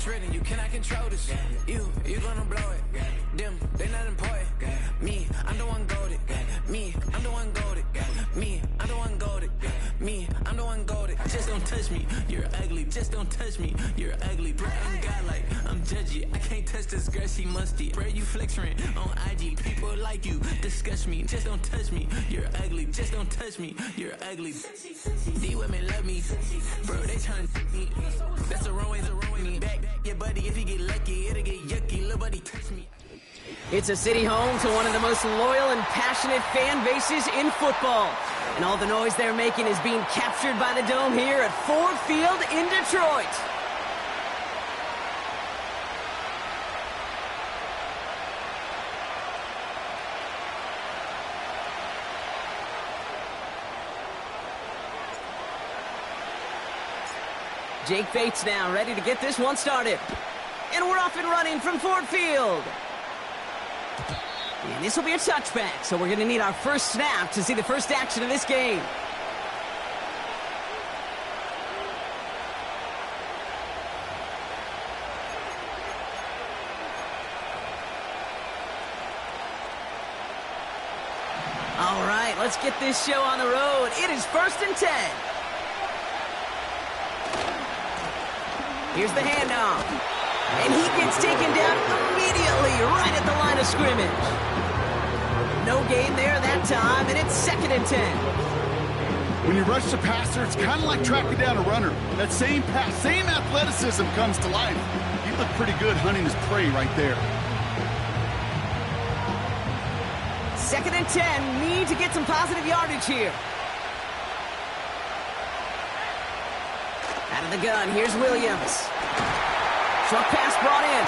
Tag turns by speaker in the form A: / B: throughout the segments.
A: it's written, you cannot control this. You gonna blow it. Them, they not important. Me, I'm the one goated. Me, I'm the one goated. Me, I'm the one goated. Me, I'm the one goated. Just don't touch me, you're ugly. Just don't touch me, you're ugly. Bro, I'm godlike, I'm judgy. I can't touch this girl, she musty. Bro, you flexing on IG. People like you disgust me. Just don't touch me, you're ugly. Just don't touch me, you're ugly. These women love me, bro, they tryna me. That's the wrong way, me back. Your buddy, if he get lucky, it'll get yucky. Little buddy, touch me.
B: It's a city home to one of the most loyal and passionate fan bases in football. And all the noise they're making is being captured by the Dome here at Ford Field in Detroit. Jake Bates now ready to get this one started. And we're off and running from Ford Field. And this will be a touchback, so we're going to need our first snap to see the first action of this game. All right, let's get this show on the road. It is 1st and 10. Here's the handoff. And he gets taken down immediately right at the line of scrimmage. No gain there that time, and it's 2nd and 10.
C: When you rush the passer, it's kind of like tracking down a runner. That same pass, same athleticism comes to life. He looked pretty good hunting his prey right there.
B: 2nd and 10, need to get some positive yardage here. Out of the gun, here's Williams. Short pass brought in.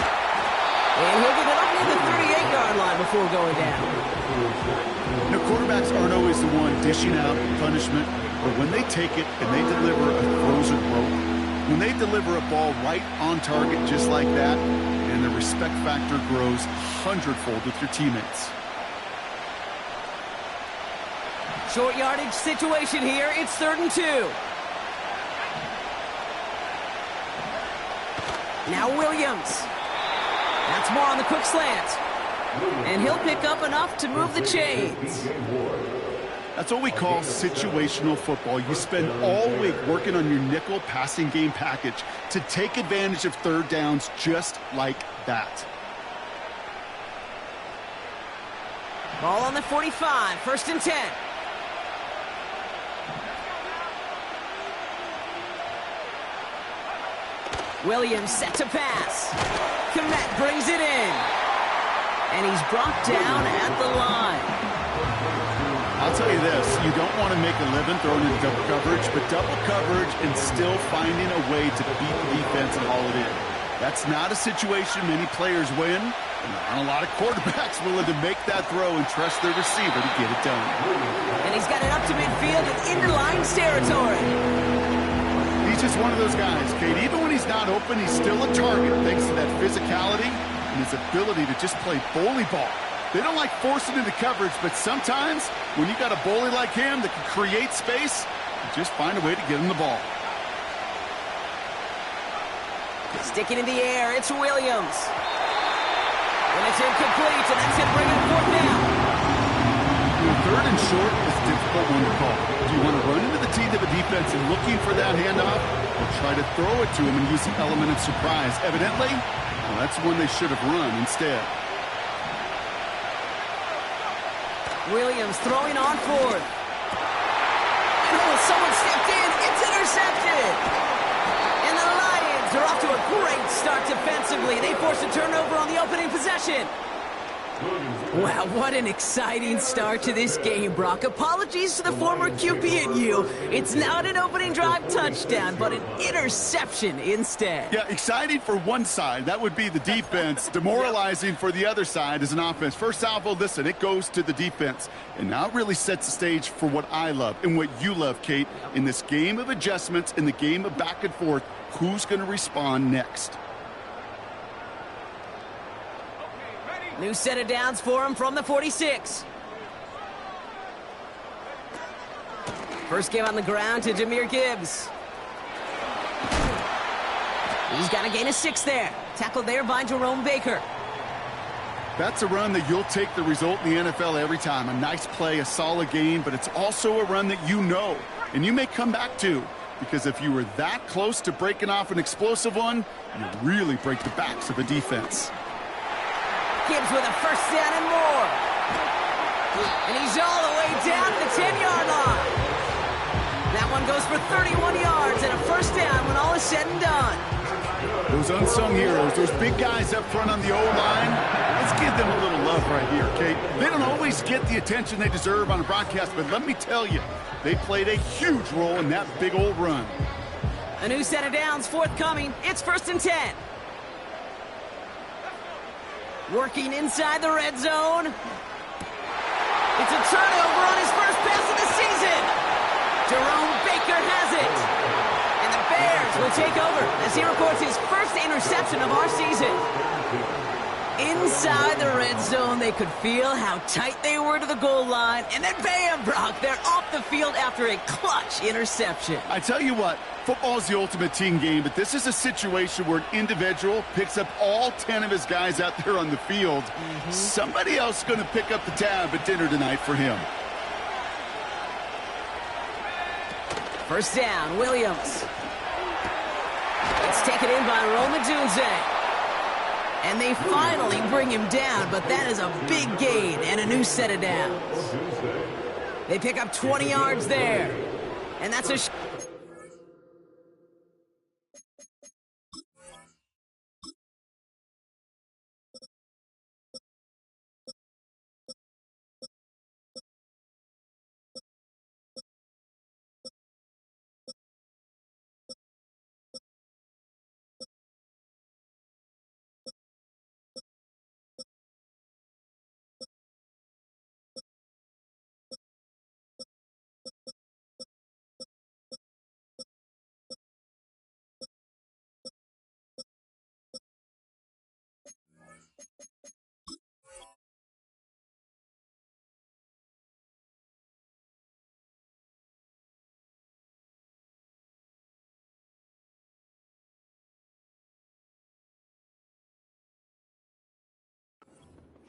B: And he'll get it up near the 38-yard line before going down.
C: Now, quarterbacks aren't always the one dishing out punishment, but when they take it and they deliver a frozen rope, when they deliver a ball right on target just like that, and the respect factor grows 100-fold with your teammates.
B: Short yardage situation here. It's 3rd and 2. Now Williams. That's more on the quick slant. And he'll pick up enough to move the chains.
C: That's what we call situational football. You spend all week working on your nickel passing game package to take advantage of 3rd downs just like that.
B: Ball on the 45, 1st and 10. Williams set to pass. Komet brings it in. And he's brought down at the line.
C: I'll tell you this, you don't want to make a living throwing in double coverage, but double coverage and still finding a way to beat the defense and haul it in. That's not a situation many players win, and there aren't a lot of quarterbacks willing to make that throw and trust their receiver to get it done.
B: And he's got it up to midfield and into Lions territory.
C: He's just one of those guys, Kate. Even when he's not open, he's still a target thanks to that physicality and his ability to just play bully ball. They don't like forcing into coverage, but sometimes when you got a bully like him that can create space, you just find a way to get him the ball.
B: Sticking in the air, it's Williams. And it's incomplete, and that's going to bring it 4th down.
C: 3rd and short is a difficult one to call. Do you want to run into the teeth of a defense and looking for that handoff, or try to throw it to him and use the element of surprise? Evidently, well, that's one they should have run instead.
B: Williams throwing on 4th. Oh, someone stepped in. It's intercepted. And the Lions are off to a great start defensively. They force a turnover on the opening possession. Wow, what an exciting start to this game, Brock. Apologies to the former QB and you. It's not an opening drive touchdown, but an interception instead.
C: Yeah, exciting for one side. That would be the defense. Demoralizing for the other side as an offense. First salvo, listen, it goes to the defense. And now it really sets the stage for what I love and what you love, Kate. In this game of adjustments, in the game of back and forth, who's going to respond next?
B: New set of downs for him from the 46. First give on the ground to Jahmyr Gibbs. He's got to gain a 6 there. Tackled there by Jerome Baker.
C: That's a run that you'll take the result in the NFL every time. A nice play, a solid gain, but it's also a run that you know, and you may come back to, because if you were that close to breaking off an explosive one, you really break the backs of a defense.
B: Gibbs with a first down and more. And he's all the way down to the 10-yard line. That one goes for 31 yards and a first down when all is said and done.
C: Those unsung heroes, those big guys up front on the O-line, let's give them a little love right here, okay? They don't always get the attention they deserve on a broadcast, but let me tell you, they played a huge role in that big old run.
B: A new set of downs forthcoming. It's 1st and 10. Working inside the red zone. It's a turnover on his first pass of the season. Jerome Baker has it. And the Bears will take over as he records his first interception of our season. Inside the red zone, they could feel how tight they were to the goal line. And then bam, Brock, they're off the field after a clutch interception.
C: I tell you what, football is the ultimate team game, but this is a situation where an individual picks up all 10 of his guys out there on the field. Somebody else is going to pick up the tab at dinner tonight for him.
B: First down, Williams. It's taken in by Rome Odunze. And they finally bring him down, but that is a big gain and a new set of downs. They pick up 20 yards there. And that's a...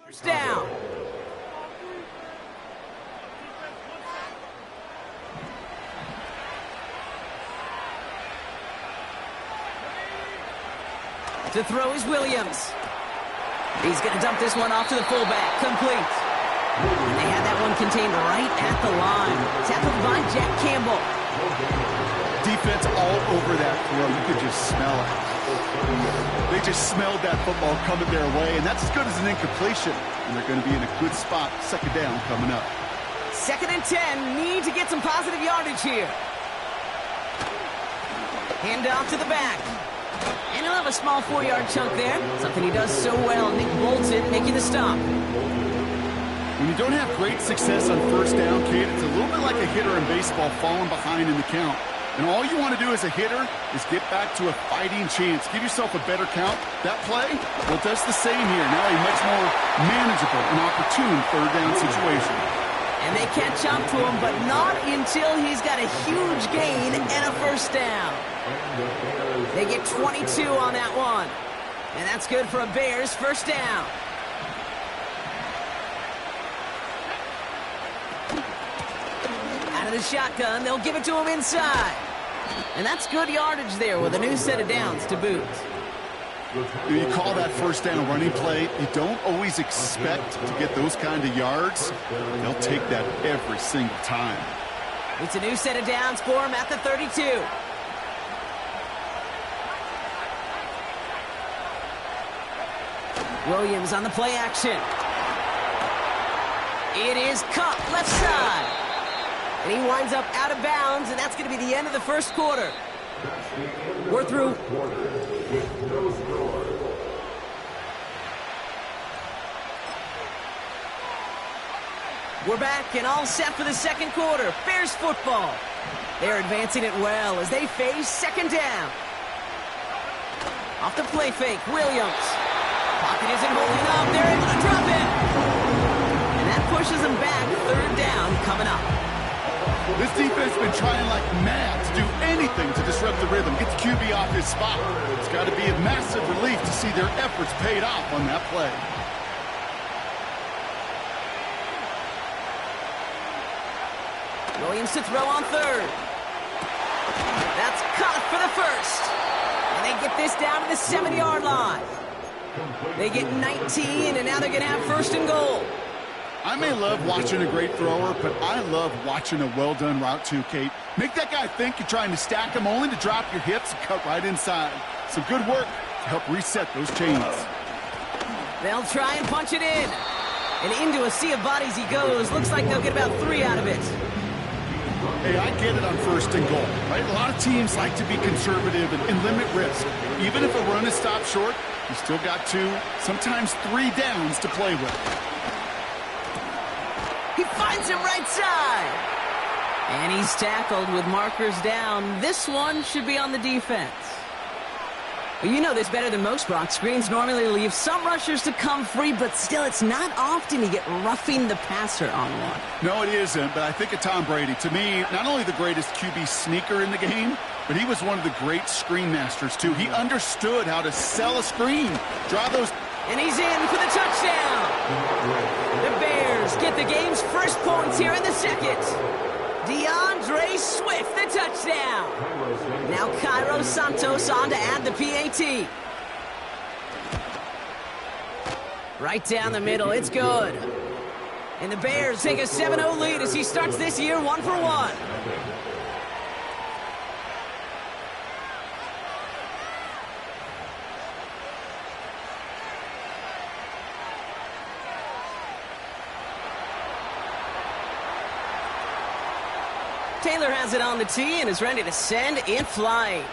B: First down. To throw is Williams. He's going to dump this one off to the fullback. Complete. And they had that one contained right at the line. Tackled by Jack Campbell.
C: Defense all over that throw. You could just smell it. They just smelled that football coming their way, and that's as good as an incompletion. And they're going to be in a good spot. 2nd down coming up.
B: 2nd and 10. Need to get some positive yardage here. Hand off to the back. And he'll have a small 4-yard chunk there. Something he does so well. Nick Bolton making the stop.
C: When you don't have great success on first down, Kate, it's a little bit like a hitter in baseball falling behind in the count. And all you want to do as a hitter is get back to a fighting chance. Give yourself a better count. That play, well, does the same here. Now a much more manageable and opportune 3rd down situation.
B: And they catch up to him, but not until he's got a huge gain and a first down. They get 22 on that one. And that's good for a Bears first down. Out of the shotgun, they'll give it to him inside. And that's good yardage there with a new set of downs to boot.
C: You call that first down running play, you don't always expect to get those kind of yards. They'll take that every single time.
B: It's a new set of downs for him at the 32. Williams on the play action. It is Cup, left side. And he winds up out of bounds, and that's going to be the end of the first quarter. We're through. We're back and all set for the second quarter. Bears football. They're advancing it well as they face 2nd down. Off the play fake, Williams. Pocket isn't holding up. They're able to drop it. And that pushes them back. 3rd down coming up.
C: This defense has been trying like mad to do anything to disrupt the rhythm, get the QB off his spot. It's got to be a massive relief to see their efforts paid off on that play.
B: Williams to throw on third. That's caught for the first. And they get this down to the 7-yard line. They get 19, and now they're going to have first and goal.
C: I may love watching a great thrower, but I love watching a well-done route too, Kate. Make that guy think you're trying to stack him only to drop your hips and cut right inside. Some good work to help reset those chains.
B: They'll try and punch it in. And into a sea of bodies he goes. Looks like they'll get about 3 out of it.
C: Hey, I get it on first and goal, right? A lot of teams like to be conservative and limit risk. Even if a run is stopped short, you still got 2, sometimes 3 downs to play with.
B: He finds him right side. And he's tackled with markers down. This one should be on the defense. Well, you know this better than most, Brock. Screens normally leave some rushers to come free, but still, it's not often you get roughing the passer on one.
C: No, it isn't, but I think of Tom Brady. To me, not only the greatest QB sneaker in the game, but he was one of the great screen masters, too. He understood how to sell a screen, draw those...
B: And he's in for the touchdown. The Bears get the game's first points here in the second. DeAndre Swift, the touchdown. Now Cairo Santos on to add the PAT. Right down the middle, it's good. And the Bears take a 7-0 lead as he starts this year 1 for 1. Taylor has it on the tee and is ready to send in flight.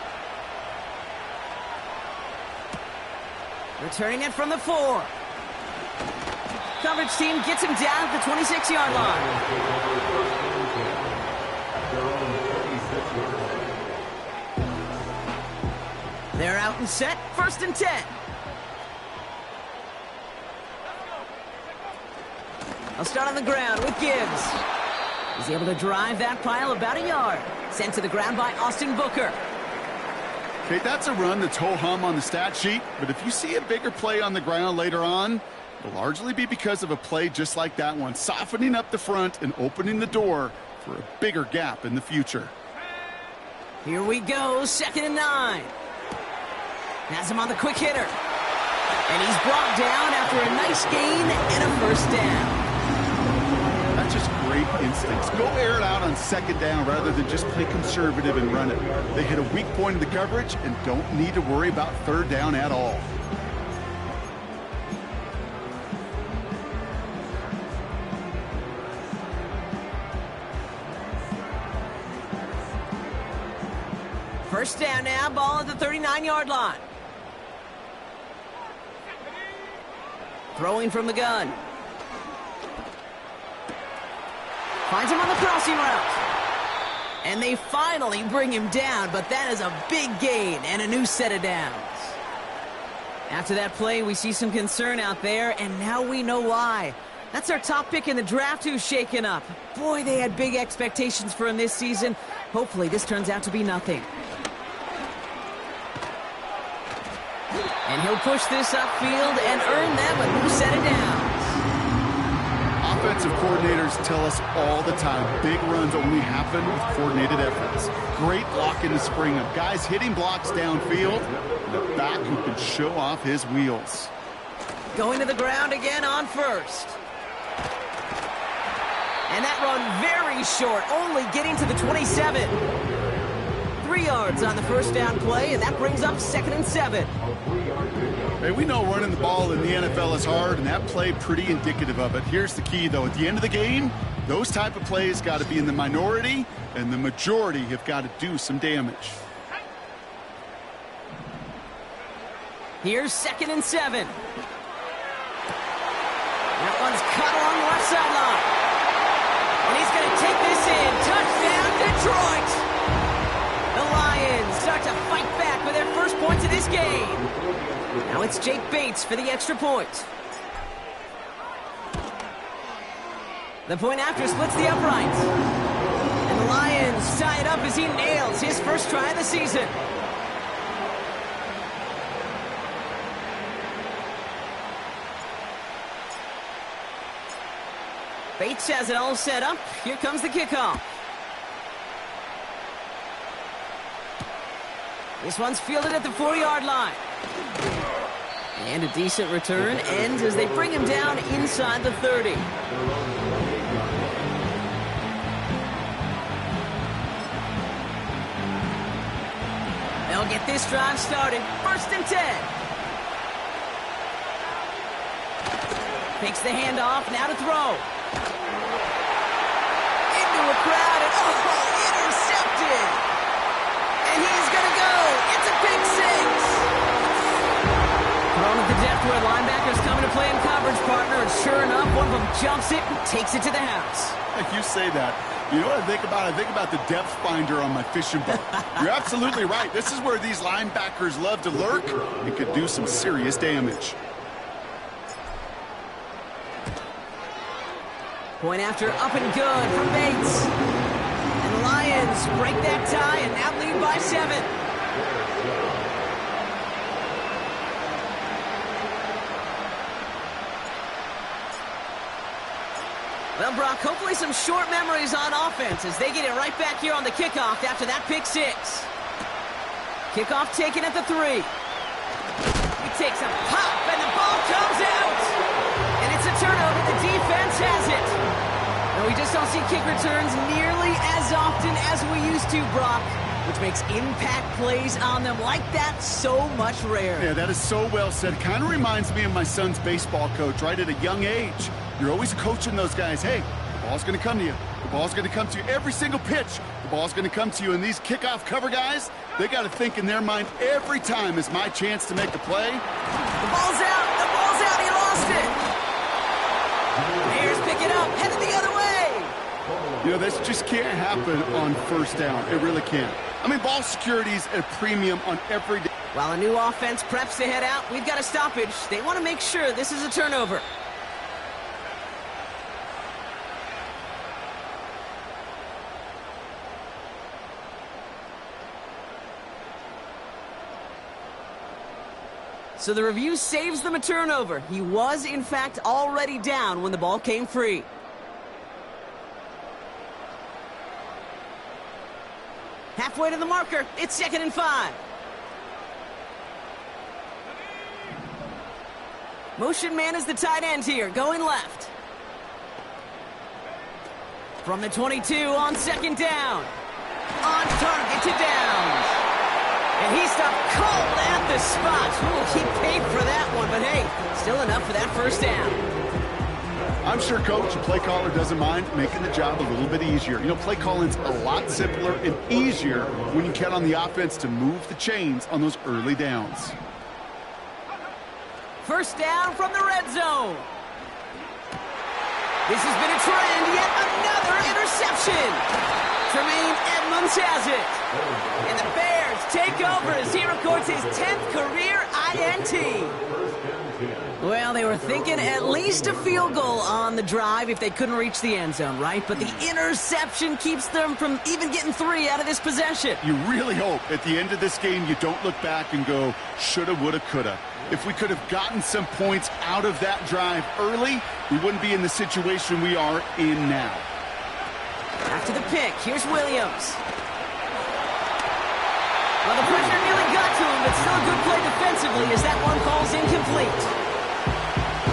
B: Returning it from the 4. Coverage team gets him down at the 26-yard line. They're out and set, 1st and 10. I'll start on the ground with Gibbs. He's able to drive that pile about a yard. Sent to the ground by Austin Booker.
C: Okay, that's a run that's ho-hum on the stat sheet, but if you see a bigger play on the ground later on, it'll largely be because of a play just like that one, softening up the front and opening the door for a bigger gap in the future.
B: Here we go, 2nd and 9. Has him on the quick hitter. And he's brought down after a nice gain and a first down.
C: That's just great instincts. Go air it out on 2nd down rather than just play conservative and run it. They hit a weak point in the coverage and don't need to worry about 3rd down at all.
B: First down now, ball at the 39-yard line. Throwing from the gun. Finds him on the crossing route. And they finally bring him down, but that is a big gain and a new set of downs. After that play, we see some concern out there, and now we know why. That's our top pick in the draft who's shaken up. Boy, they had big expectations for him this season. Hopefully this turns out to be nothing. And he'll push this upfield and earn them a new set of downs.
C: Offensive coordinators tell us all the time, big runs only happen with coordinated efforts. Great block in the spring of guys hitting blocks downfield, and a back who can show off his wheels.
B: Going to the ground again on 1st. And that run very short, only getting to the 27. 3 yards on the first down play, and that brings up 2nd and 7.
C: Hey, we know running the ball in the NFL is hard, and that play pretty indicative of it. Here's the key, though. At the end of the game, those type of plays got to be in the minority, and the majority have got to do some damage.
B: Here's 2nd and 7. That one's cut along the left sideline. And he's going to take this in. Touchdown, Detroit! The Lions start to fight back with their first points of this game. Now it's Jake Bates for the extra point. The point after splits the uprights. And the Lions tie it up as he nails his first try of the season. Bates has it all set up. Here comes the kickoff. This one's fielded at the 4-yard line. And a decent return ends as they bring him down inside the 30. They'll get this drive started. 1st and 10. Takes the handoff, now to throw. Into a crowd, and intercepted! And he's gonna go! It's a pick six! Thrown at the depth where linebackers come into play in coverage, partner, and sure enough, one of them jumps it and takes it to the house.
C: Like you say that, you know what I think about? I think about the depth finder on my fishing boat. You're absolutely right. This is where these linebackers love to lurk. It could do some serious damage.
B: Point after up and good from Bates. And the Lions break that tie and now lead by 7. Well, Brock, hopefully some short memories on offense as they get it right back here on the kickoff after that pick 6. Kickoff taken at the 3. He takes a pop and the ball comes out. And it's a turnover. The defense has it. No, we just don't see kick returns nearly as often as we used to, Brock, which makes impact plays on them like that so much rarer.
C: Yeah, that is so well said. Kind of reminds me of my son's baseball coach, right at a young age. You're always coaching those guys, hey, the ball's going to come to you. The ball's going to come to you every single pitch. The ball's going to come to you. And these kickoff cover guys, they got to think in their mind every time is my chance to make a play.
B: The ball's out. The ball's out. He lost it. Bears pick it up, headed the other way.
C: You know, this just can't happen on 1st down. It really can't. I mean, ball security's at a premium on every day.
B: While a new offense preps to head out, we've got a stoppage. They want to make sure this is a turnover. So the review saves them a turnover. He was, in fact, already down when the ball came free. Halfway to the marker. It's 2nd and 5. Motion man is the tight end here, going left. From the 22 on 2nd down. On target to Downs. And he stopped cold at the spot. Ooh, he paid for that one, but hey, still enough for that 1st down.
C: I'm sure coach and play caller doesn't mind making the job a little bit easier. You know, play calling's a lot simpler and easier when you count on the offense to move the chains on those early downs.
B: 1st down from the red zone. This has been a trend. Yet another interception. Tremaine Edmonds has it. And the Bears take over as he records his 10th career INT. Well, they were thinking at least a field goal on the drive if they couldn't reach the end zone, right? But the interception keeps them from even getting 3 out of this possession.
C: You really hope at the end of this game you don't look back and go, shoulda, woulda, coulda. If we could have gotten some points out of that drive early, we wouldn't be in the situation we are in now.
B: After the pick, here's Williams. Well, the pressure nearly got to him, but still a good play defensively as that one falls incomplete.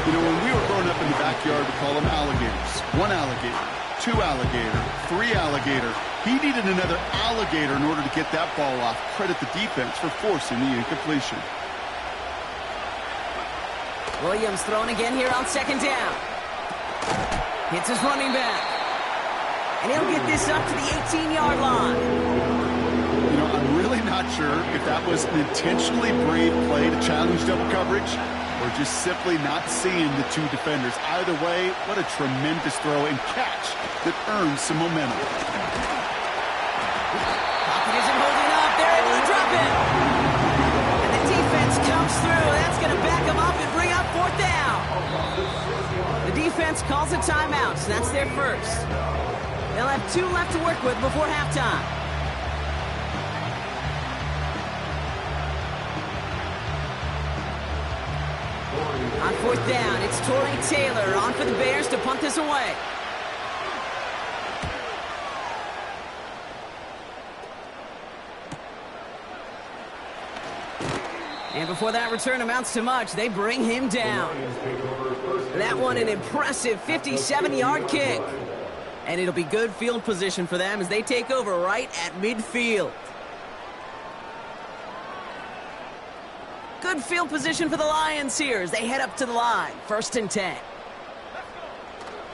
C: You know, when we were growing up in the backyard, we call them alligators. 1 alligator, 2 alligator, 3 alligator. He needed another alligator in order to get that ball off. Credit the defense for forcing the incompletion.
B: Williams thrown again here on 2nd down. Hits his running back. And he'll get this up to the 18-yard line.
C: You know, I'm really not sure if that was an intentionally brave play to challenge double coverage or just simply not seeing the 2 defenders. Either way, what a tremendous throw and catch that earns some momentum.
B: Pocket isn't holding up. They're able to drop it. And the defense comes through. That's going to back them up and bring up 4th down. The defense calls a timeout, so that's their first. They'll have 2 left to work with before halftime. On 4th down, it's Torrey Taylor on for the Bears to punt this away. And before that return amounts to much, they bring him down. That one an impressive 57-yard kick. And it'll be good field position for them as they take over right at midfield. Good field position for the Lions here as they head up to the line. 1st and 10.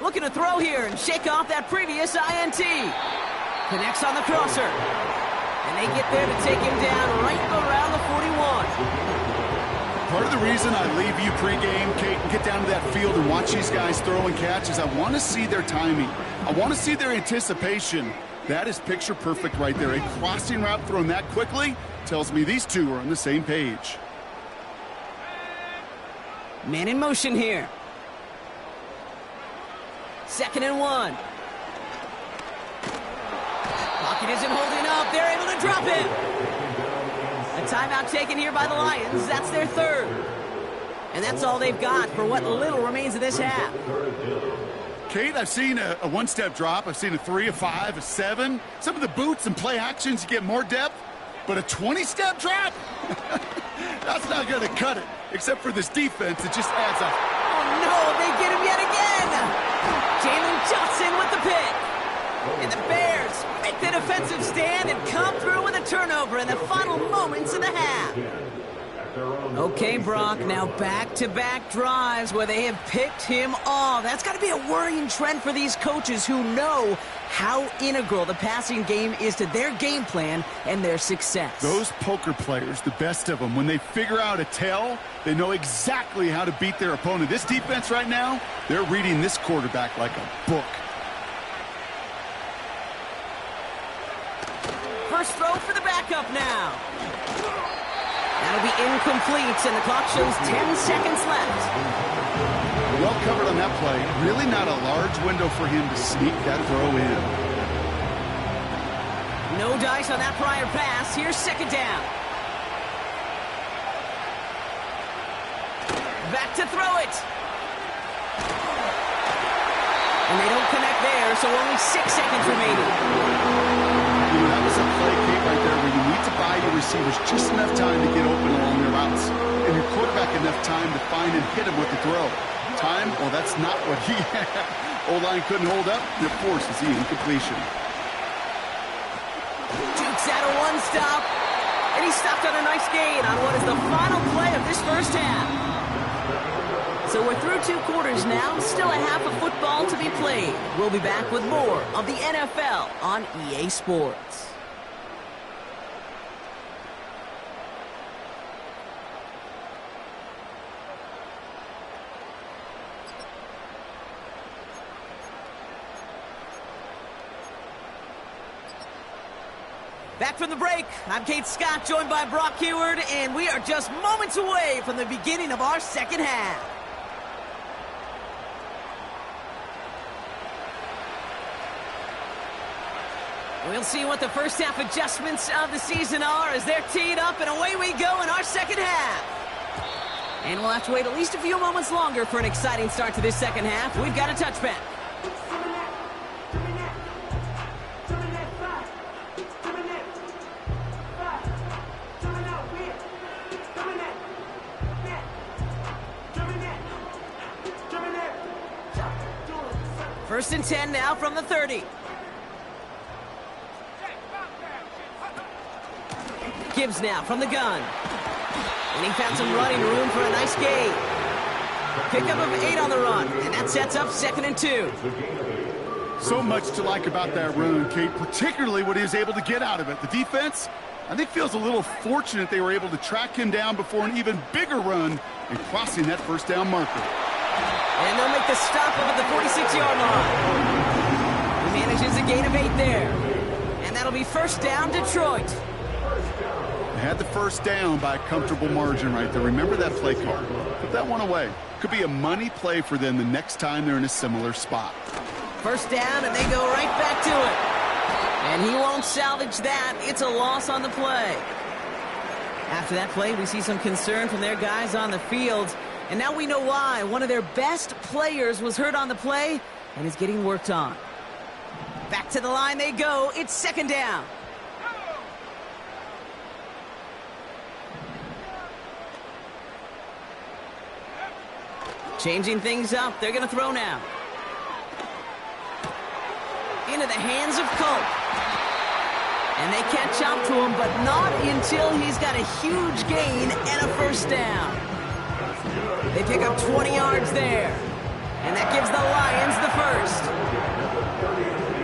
B: Looking to throw here and shake off that previous INT. Connects on the crosser. And they get there to take him down right around the 41.
C: Part of the reason I leave you pregame, Kate, and get down to that field and watch these guys throw and catch is I want to see their timing. I want to see their anticipation. That is picture perfect right there. A crossing route thrown that quickly tells me these two are on the same page.
B: Man in motion here. 2nd and 1. Pocket isn't holding up. They're able to drop him. A timeout taken here by the Lions. That's their 3rd. And that's all they've got for what little remains of this half.
C: Kate, I've seen a one-step drop. I've seen a 3, a 5, a 7. Some of the boots and play actions, you get more depth. But a 20-step drop? That's not going to cut it. Except for this defense, it just adds up.
B: Oh, no, they get him yet again. Jalen Johnson with the pick. And the Bears make the defensive stand and come through with a turnover in the final moments of the half. Okay, Brock, now back-to-back drives where they have picked him off. That's got to be a worrying trend for these coaches who know how integral the passing game is to their game plan and their success.
C: Those poker players, the best of them, when they figure out a tell, they know exactly how to beat their opponent. This defense right now, they're reading this quarterback like a book.
B: First throw for the backup now. That'll be incomplete, and the clock shows 10 seconds left.
C: Well covered on that play. Really not a large window for him to sneak that throw in.
B: No dice on that prior pass. Here's 2nd down. Back to throw it. And they don't connect there, so only 6 seconds remaining.
C: You know, that was a play, Kate, right there where you need to buy your receivers just enough time to get open along their routes. And your quarterback enough time to find and hit him with the throw. Time? Well, that's not what he had. O-line couldn't hold up, and of course, it's the incompletion.
B: Jukes out a one-stop, and he stopped on a nice gain on what is the final play of this first half. So we're through 2 quarters now, still a half of football to be played. We'll be back with more of the NFL on EA Sports. Back from the break, I'm Kate Scott, joined by Brock Heward, and we are just moments away from the beginning of our second half. We'll see what the first half adjustments of the season are as they're teed up, and away we go in our second half. And we'll have to wait at least a few moments longer for an exciting start to this second half. We've got a touchback. First and 10 now from the 30. Gibbs now from the gun. And he found some running room for a nice gain. Pickup of 8 on the run, and that sets up 2nd and 2.
C: So much to like about that run, Kate, particularly what he was able to get out of it. The defense, I think, feels a little fortunate they were able to track him down before an even bigger run and crossing that first down marker.
B: And they'll make the stop up at the 46-yard line. He manages a gain of 8 there. And that'll be first down, Detroit.
C: They had the first down by a comfortable margin right there. Remember that play call. Put that one away. Could be a money play for them the next time they're in a similar spot.
B: First down, and they go right back to it. And he won't salvage that. It's a loss on the play. After that play, we see some concern from their guys on the field. And now we know why. One of their best players was hurt on the play and is getting worked on. Back to the line they go. It's second down. Changing things up. They're going to throw now. Into the hands of Colt. And they catch up to him, but not until he's got a huge gain and a first down. They pick up 20 yards there. And that gives the Lions the first.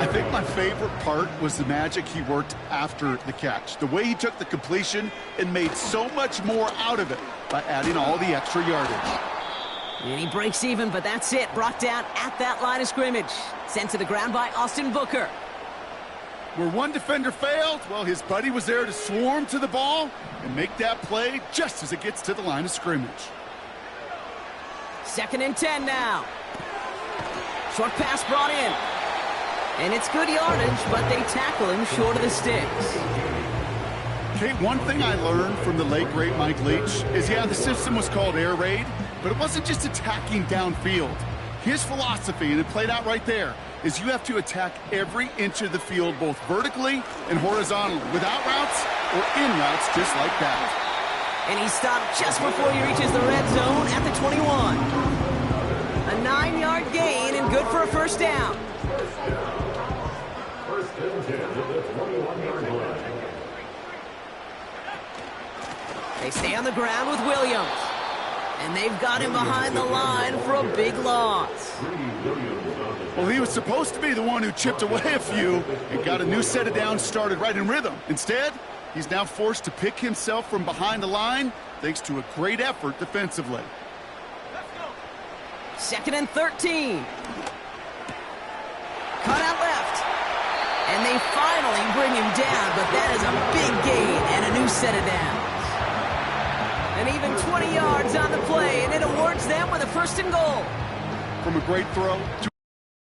C: I think my favorite part was the magic he worked after the catch. The way he took the completion and made so much more out of it by adding all the extra yardage.
B: And he breaks even, but that's it. Brought down at that line of scrimmage. Sent to the ground by Austin Booker.
C: Where one defender failed, well, his buddy was there to swarm to the ball and make that play just as it gets to the line of scrimmage.
B: 2nd and 10 now. Short pass brought in. And it's good yardage, but they tackle him short of the sticks.
C: Okay, one thing I learned from the late, great Mike Leach is, yeah, the system was called air raid, but it wasn't just attacking downfield. His philosophy, and it played out right there, is you have to attack every inch of the field, both vertically and horizontally, without routes or in routes, just like that.
B: And he stopped just before he reaches the red zone at the 21. A 9-yard gain and good for a first down. They stay on the ground with Williams. And they've got him behind the line for a big loss.
C: Well, he was supposed to be the one who chipped away a few and got a new set of downs started right in rhythm. Instead, he's now forced to pick himself from behind the line thanks to a great effort defensively.
B: 2nd and 13. Cut out left. And they finally bring him down, but that is a big gain and a new set of downs. And even 20 yards on the play, and it awards them with a 1st and goal.
C: From a great throw to